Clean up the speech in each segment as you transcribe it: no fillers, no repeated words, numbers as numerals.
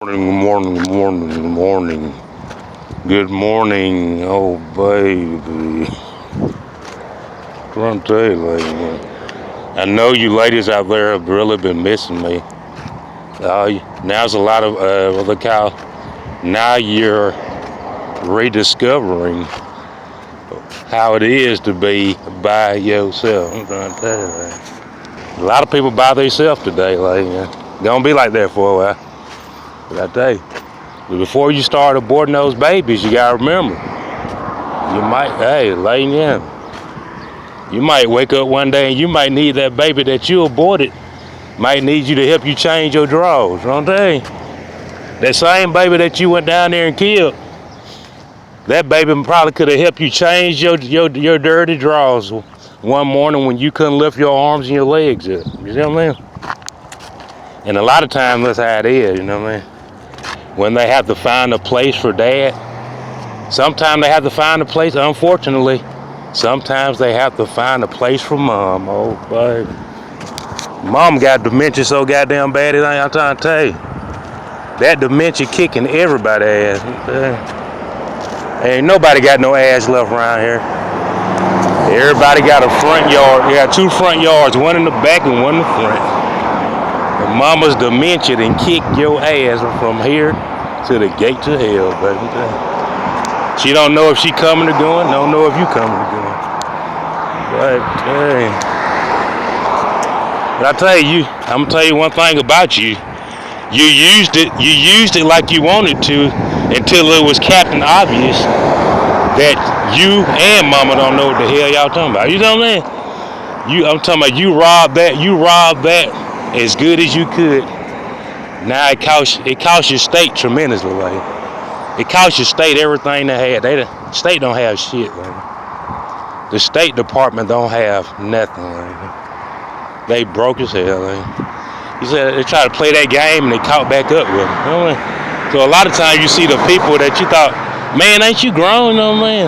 Morning. Good morning, oh baby. Trying to tell you, lady, I know you ladies out there have really been missing me. Now's a lot of look how now you're rediscovering how it is to be by yourself. I'm trying to tell you that. A lot of people by themselves today, lady. Gonna be like that for a while. But I tell you. But before you start aborting those babies, you gotta remember, you might wake up one day and you might need that baby that you aborted, might need you to help you change your drawers, you know what I'm saying? That same baby that you went down there and killed, that baby probably could have helped you change your dirty drawers one morning when you couldn't lift your arms and your legs up, you know what I mean? And a lot of times that's how it is, you know what I mean? When they have to find a place for dad, sometimes they have to find a place, unfortunately, sometimes they have to find a place for mom. Oh, baby. Mom got dementia so goddamn bad, I'm trying to tell you. That dementia kicking everybody's ass. Ain't nobody got no ass left around here. Everybody got a front yard. You got two front yards, one in the back and one in the front. And mama's dementia and kick your ass from here to the gate to hell, baby. She don't know if she coming or going, don't know if you coming or going. But, hey. But I tell you, I'm gonna tell you one thing about you. You used it like you wanted to until it was Captain Obvious that you and mama don't know what the hell y'all talking about. You know what I mean? I'm talking about you robbed that as good as you could. Now it costs your state tremendously, like. It costs your state everything they had. The state don't have shit, like. The State Department don't have nothing, like. They broke as hell, like. You said they try to play that game and they caught back up with it. You know what I mean? So a lot of times you see the people that you thought, man, ain't you grown, you know what I mean?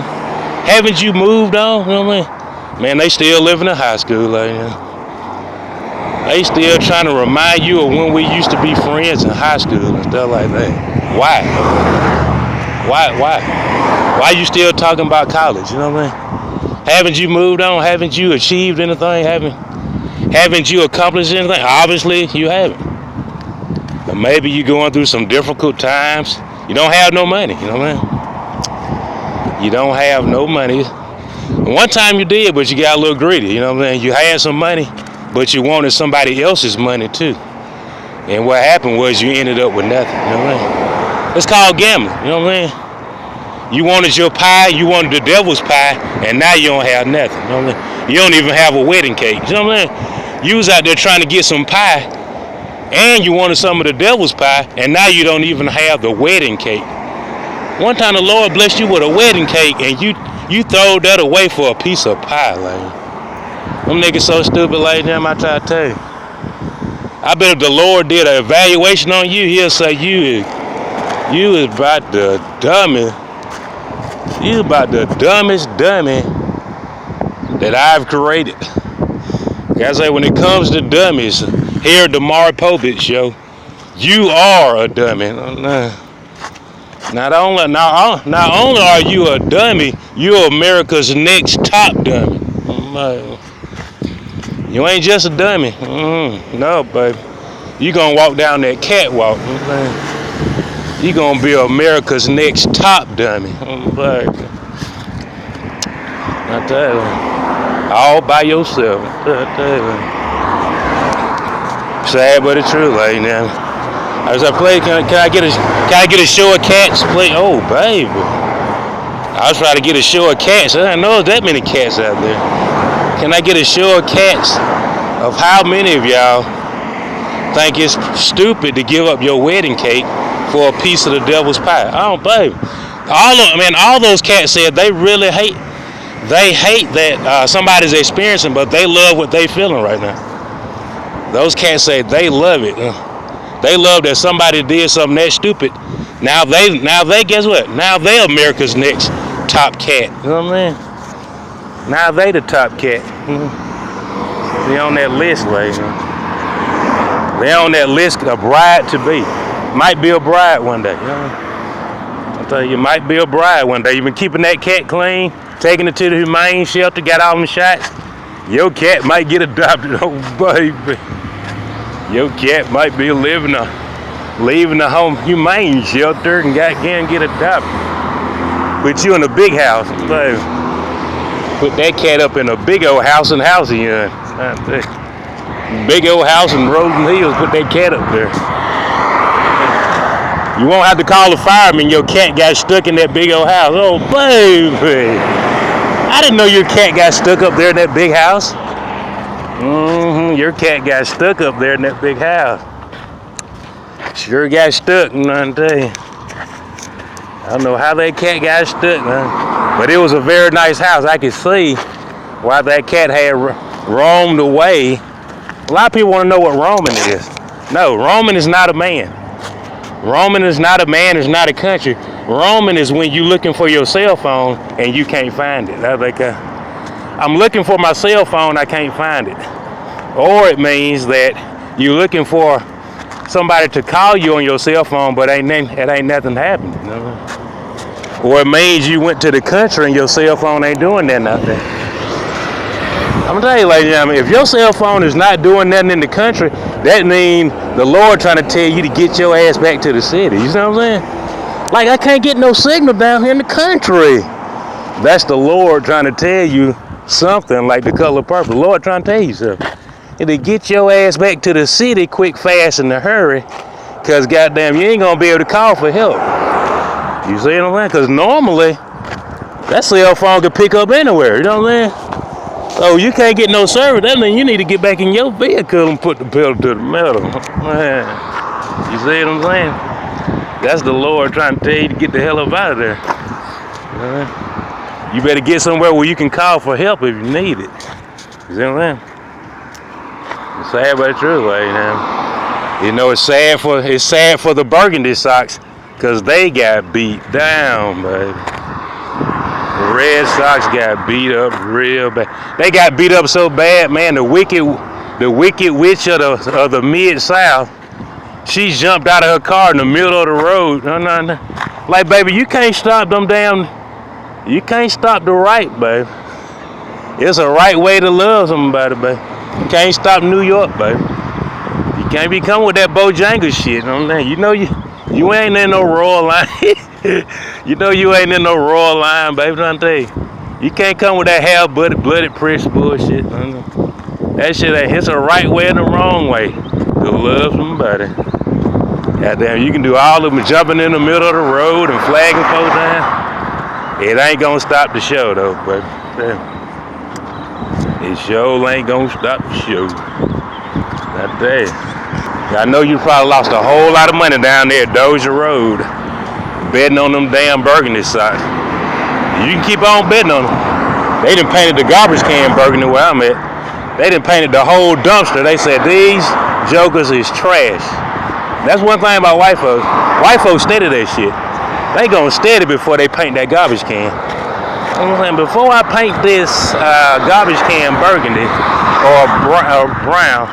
Haven't you moved on, you know what I mean? Man, they still living in high school, like, they still trying to remind you of when we used to be friends in high school and stuff like that. Why? Why you still talking about college? You know what I mean? Haven't you moved on? Haven't you achieved anything? Haven't you accomplished anything? Obviously you haven't. But maybe you're going through some difficult times. You don't have no money. You know what I mean? You don't have no money. One time you did, but you got a little greedy. You know what I mean? You had some money, but you wanted somebody else's money too. And what happened was you ended up with nothing, you know what I mean? It's called gambling, you know what I mean? You wanted your pie, you wanted the devil's pie, and now you don't have nothing, you know what I mean? You don't even have a wedding cake, you know what I mean? You was out there trying to get some pie, and you wanted some of the devil's pie, and now you don't even have the wedding cake. One time the Lord blessed you with a wedding cake, and you throw that away for a piece of pie, like. Them niggas so stupid like them, I try to tell you. I bet if the Lord did an evaluation on you, he'll say you is about the dumbest. You about the dumbest dummy that I've created. I say when it comes to dummies, here at the Maury Povich Show, you are a dummy. Not only are you a dummy, you're America's next top dummy. You ain't just a dummy. No, baby. You gonna walk down that catwalk. You gonna be America's next top dummy. I tell you, all by yourself. I tell you. Sad but it's true, like now. As I play, can I get a show of cats? Play. Oh, baby. I was trying to get a show of cats. I didn't know that many cats out there. Can I get a show of cats of how many of y'all think it's stupid to give up your wedding cake for a piece of the devil's pie? Oh, baby. All those cats said they really hate that somebody's experiencing, but they love what they feeling right now. Those cats say they love it. They love that somebody did something that stupid. Now they guess what? Now they America's next top cat. You know what I mean? Now they the top cat. They on that list, lady. They on that list of bride to be. might be a bride one day. You know? I tell you might be a bride one day. You've been keeping that cat clean, taking it to the humane shelter, got all them shots. Your cat might get adopted. Oh baby, your cat might be leaving the home humane shelter and get adopted. Put you in a big house, baby. Put that cat up in a big old house in Halcyon. Big old house in Rolling Hills. Put that cat up there. You won't have to call the fireman. Your cat got stuck in that big old house. Oh, baby. I didn't know your cat got stuck up there in that big house. Your cat got stuck up there in that big house. Sure got stuck, man, I tell you. I don't know how that cat got stuck, man. But it was a very nice house. I could see why that cat had roamed away. A lot of people want to know what roaming is. No, roaming is not a man. Roaming is not a man, it's not a country. Roaming is when you're looking for your cell phone and you can't find it. I'm looking for my cell phone, I can't find it. Or it means that you're looking for somebody to call you on your cell phone, but it ain't nothing happening. You know? Or it means you went to the country and your cell phone ain't doing nothing out there. I'm gonna tell you, ladies and gentlemen, if your cell phone is not doing nothing in the country, that means the Lord trying to tell you to get your ass back to the city. You know what I'm saying? Like, I can't get no signal down here in the country. That's the Lord trying to tell you something, like the color purple. The Lord trying to tell you something. And to get your ass back to the city quick, fast, in a hurry, because goddamn, you ain't gonna be able to call for help. You see what I'm saying? Because normally, that cell phone could pick up anywhere. You know what I'm saying? So you can't get no service. That means you need to get back in your vehicle and put the pedal to the metal. Man, you see what I'm saying? That's the Lord trying to tell you to get the hell up out of there. You better get somewhere where you can call for help if you need it. You see what I'm saying? It's sad but true, right now. You know, it's sad for the Burgundy Sox because they got beat down, baby. The Red Sox got beat up real bad. They got beat up so bad, man. The wicked witch of the Mid-South, she jumped out of her car in the middle of the road. No. Like, baby, you can't stop them damn. You can't stop the right, baby. It's a right way to love somebody, baby. You can't stop New York, baby. You can't be coming with that Bojangles shit. You know you ain't in no royal line. You know you ain't in no royal line, baby. I'm tell you. You can't come with that blooded press bullshit. That shit it's a right way and a wrong way to love somebody. Goddamn, you can do all of them jumping in the middle of the road and flagging folks down. It ain't gonna stop the show though, baby. It sure ain't gonna stop the show. I tell you. I know you probably lost a whole lot of money down there at Dozier Road betting on them damn Burgundy Sox. You can keep on betting on them. They done painted the garbage can Burgundy where I'm at. They done painted the whole dumpster. They said these jokers is trash. That's one thing about white folks. White folks steady that shit. They gonna steady before they paint that garbage can. I'm saying, before I paint this garbage can Burgundy or brown,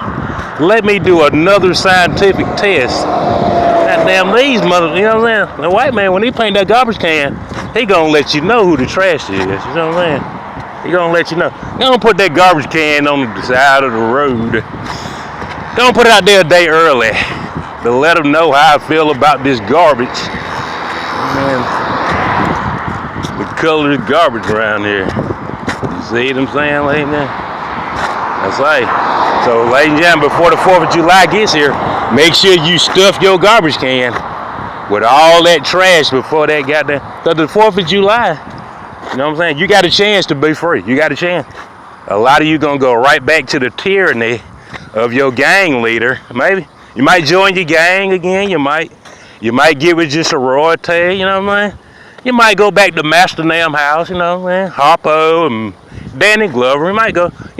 let me do another scientific test. Goddamn, these mother, you know what I'm saying? The white man, when he paint that garbage can, he gonna let you know who the trash is. You know what I'm saying? He gonna let you know. Don't put that garbage can on the side of the road. Don't put it out there a day early to let them know how I feel about this garbage. Man, the color of garbage around here. You see what I'm saying, ladies and gentlemen? That's right. So, ladies and gentlemen, before the 4th of July gets here, make sure you stuff your garbage can with all that trash before that got there. So the 4th of July, you know what I'm saying? You got a chance to be free. You got a chance. A lot of you gonna go right back to the tyranny of your gang leader. Maybe you might join your gang again. You might get with your sorority. You know what I'm saying? You might go back to Master Nam House. You know what I'm saying? Harpo and Danny Glover. You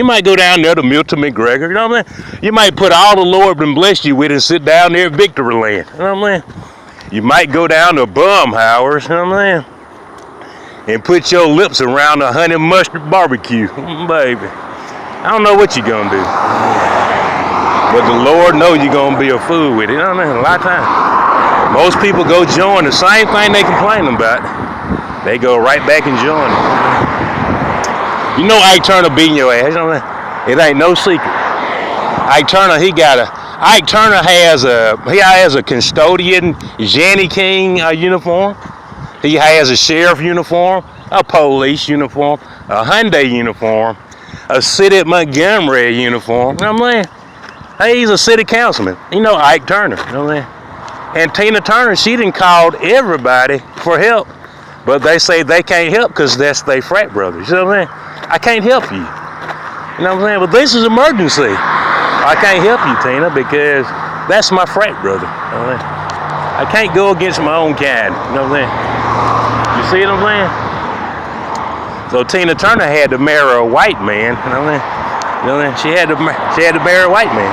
might go down there to Milton McGregor. You know what I'm saying? You might put all the Lord been blessed you with and sit down there at Victory Land. You know what I'm saying? You might go down to Bumhowers. You know what I'm saying? And put your lips around a honey mustard barbecue. Baby, I don't know what you're gonna do. But the Lord knows you're gonna be a fool with it. You know what I mean? A lot of times. Most people go join the same thing they complain about. They go right back and join it. You know Ike Turner beating your ass. You know what I mean? It ain't no secret. Ike Turner, Ike Turner has a custodian Jenny King uniform. He has a sheriff uniform, a police uniform, a Hyundai uniform, a city of Montgomery uniform. You know what I'm saying? Hey, he's a city councilman. You know Ike Turner. You know what I'm saying? And Tina Turner, she done called everybody for help, but they say they can't help because that's their frat brothers. You know what I'm saying? I can't help you. You know what I'm saying? But this is emergency. I can't help you, Tina, because that's my frat brother. You know what I'm saying? I can't go against my own kind. You know what I'm saying? You see what I'm saying? So Tina Turner had to marry a white man. You know what I'm saying? You know what I'm saying? She had to marry a white man.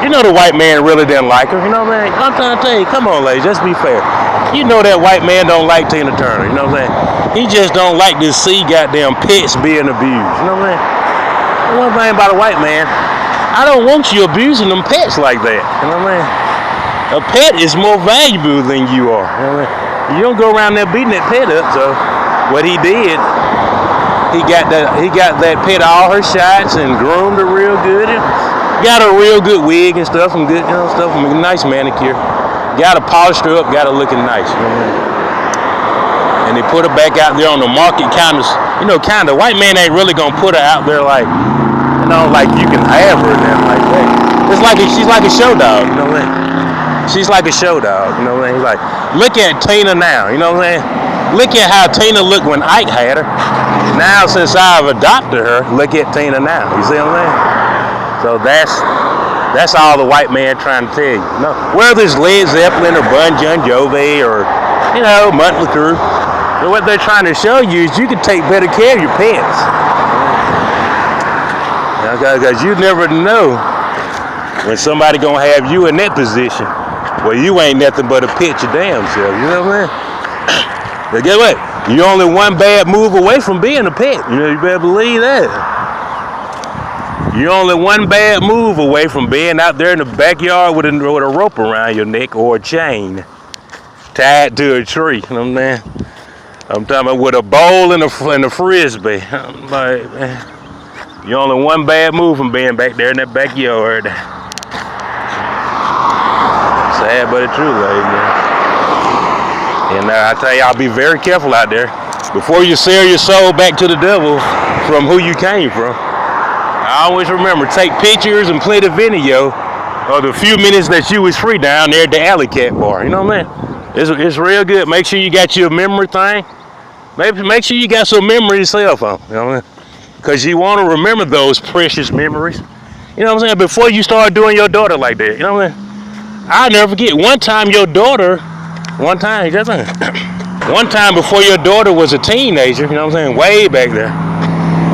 You know the white man really didn't like her. You know what I'm saying? I'm trying to tell you, come on, ladies, let's be fair. You know that white man don't like Tina Turner. You know what I'm saying? He just don't like to see goddamn pets being abused. You know what I'm saying? One thing about a white man, I don't want you abusing them pets like that. You know what I mean? A pet is more valuable than you are. You know what I mean? You don't go around there beating that pet up. So what he did, he got that pet all her shots and groomed her real good. And got a real good wig and stuff, some good, you know, stuff, a nice manicure. Got her polished her up, got her looking nice. You know what I mean? And they put her back out there on the market, kind of. White man ain't really gonna put her out there like, you know, like you can have her and then like that. It's like she's like a show dog. You know what I mean? She's like a show dog. You know what I mean? He's like, look at Tina now. You know what I'm saying? Look at how Tina looked when Ike had her. Now since I've adopted her, look at Tina now. You see what I'm saying? So that's all the white man trying to tell you. You know, whether it's Led Zeppelin or Bon Jovi or, you know, Mötley Crüe. But what they're trying to show you is you can take better care of your pets. Because you never know when somebody gonna have you in that position. Well, you ain't nothing but a pet your damn self. You know what I mean? But guess what? You're only one bad move away from being a pet. You know, you better believe that. You're only one bad move away from being out there in the backyard with a rope around your neck or a chain tied to a tree. You know what I'm saying? I'm talking about with a bowl and a frisbee. I'm like, man, you're only one bad move from being back there in that backyard. Sad but it's true, ladies, man. And I tell y'all, be very careful out there before you sell your soul back to the devil from who you came from. I always remember, take pictures and play the video of the few minutes that you was free down there at the Alley Cat bar. You know what I mean? It's real good. Make sure you got your memory thing. Make sure you got some memory to cell phone. You know what I mean? Because you want to remember those precious memories. You know what I'm saying? Before you start doing your daughter like that. You know what I mean? I'll never forget. One time before your daughter was a teenager, you know what I'm saying? Way back there.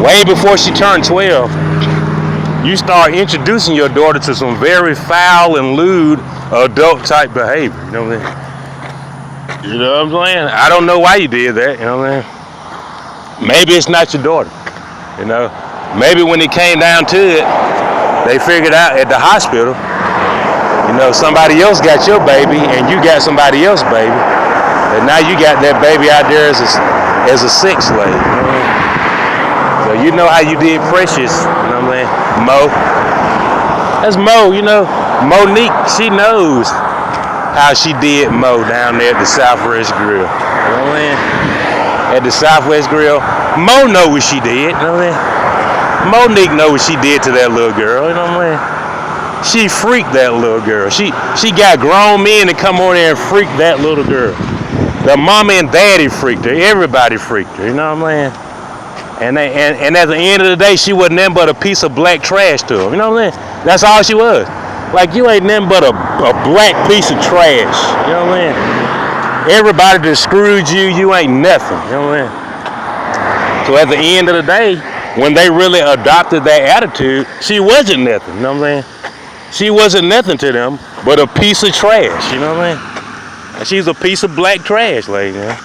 Way before she turned 12. You start introducing your daughter to some very foul and lewd adult type behavior. You know what I mean? You know what I'm saying? I don't know why you did that. You know what I mean? Maybe it's not your daughter. You know? Maybe when it came down to it, they figured out at the hospital, you know, somebody else got your baby and you got somebody else's baby. And now you got that baby out there as a sex slave. You know what I mean? So you know how you did Precious, you know what I'm saying? Mo. That's Mo, you know. Monique, she knows how she did Mo down there at the Southwest Grill. You know what I'm saying? At the Southwest Grill. Mo know what she did, you know what I'm saying? Monique know what she did to that little girl, you know what I'm saying? She freaked that little girl. She got grown men to come on there and freak that little girl. The mama and daddy freaked her. Everybody freaked her, you know what I'm saying? And at the end of the day, she wasn't nothing but a piece of black trash to them. You know what I'm saying? That's all she was. Like, you ain't nothing but a black piece of trash. You know what I'm saying? Everybody that screwed you, you ain't nothing. You know what I'm saying? So at the end of the day, when they really adopted that attitude, she wasn't nothing. You know what I'm saying? She wasn't nothing to them but a piece of trash. You know what I mean? And she's a piece of black trash, lady. You know?